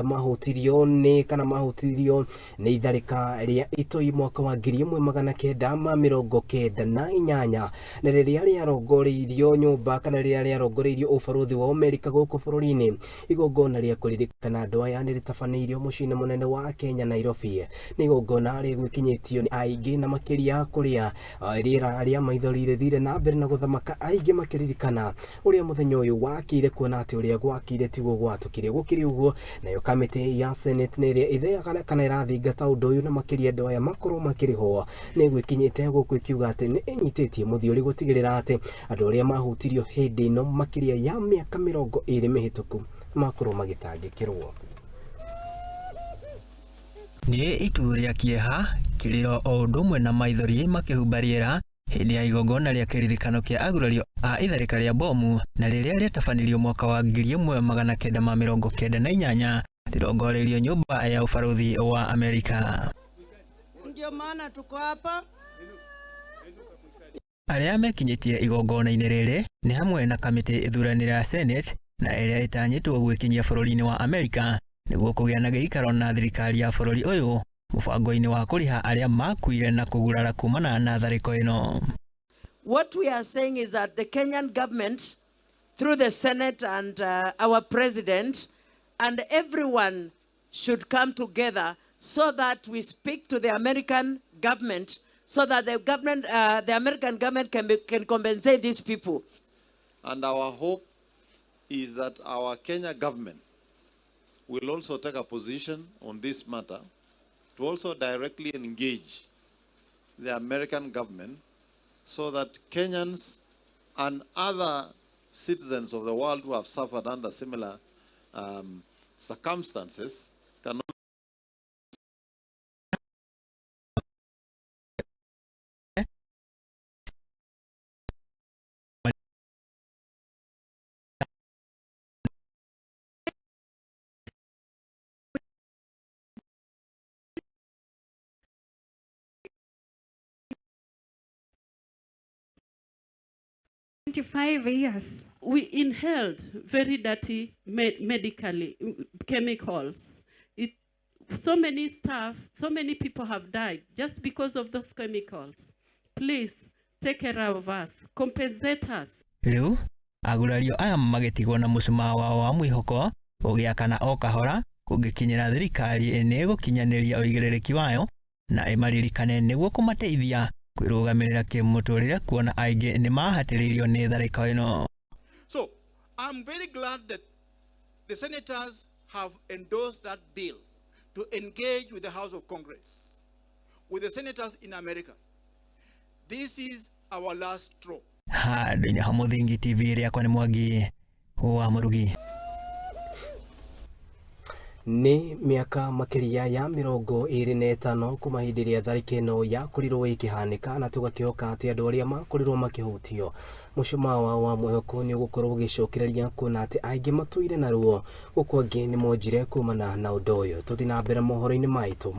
mahutirio ni kana mahutirio ni itharika Ria Itoi mwaka wa 1998 na riria riarongoreirio nyumba kana riria riarongoreirio ubaruthi wa Amerika guku bururi-ini. Igongona ria kuririkana andu aya ni ritabanitio muciini munene wa Kenya Nairobi. Ni igongona ria rikinyitio ni aingi na makiria kuria riera ria maithori rithire na mbere na guthamaka aingi makiririkana uria muthenya uyu wakire kuona ati uria gwakire tiguo gwatukire Gukiri uguo. Nayo kamiti ya seneti ni iria ithea kana irathingata undu uyu na makiria andu aya makorwo makirihwo ni gwikinyite guku ikiuga ati ni inyititie muthiuri gutigirira ati andu aria mahutirio hindi ino makiria ya miaka 20 mihituku makorwo magitangikirwo. Ni itu ria kieha kiriro o undu umwe na maithori makihubariera hindi ya igongona ria kiririkano kia agurario a itharika ria bomu na riria ritabanirio mwaka wa 1998 rirongoreirio nyumba ya ubaruthi wa Amerika. Ndio maana tuko hapa. Aria mekinyitie igongona-ini riri ni hamwe na kamiti ithuranira ya seneti na iria itanyitwo gwikinyia bururi-ini wa Amerika niguo kugia na giikaro na thirikari ya bururi uyu mubango-ini wa kuriha aria makuire na kugurara kumana na thariko ino. What we are saying is that the Kenyan government through the Senate and our president and everyone should come together so that we speak to the American government so that the American government can compensate these people. And our hope is that our Kenya government will also take a position on this matter to also directly engage the American government so that Kenyans and other citizens of the world who have suffered under similar circumstances can 25 years, we inhaled very dirty medically chemicals. So many people have died just because of those chemicals. Please take care of us, compensate us. Riu agurario aya magitigwo na mucuma wa mwihoko ugiakana o kahora kungikinyira thirikari ni gukinyaniria uigiririki wayo na imaririkane niguo kumateithia kwirugamirira kimuturire kuona aingi ni mahatiririo ni thariko ino. So I'm very glad that the senators have endorsed that bill to engage with the House of Congress, with the senators in America. This is our last straw. Dunia Hamuthingi TV riakwa ni Mwangi wa Murugi. Ni miaka makiria ya 25 kuma hindi ria tharika ino ya kurirwo ikihanika na tugakioka ati andu aria makurirwo makihutio mucuma wa mwihoko ni gukorwo ugicokereria kuona ati aingi matuire na ruo guku angi ni monjire kumana na undu uyu. Tuthi na mbere mohoro-ini maitu.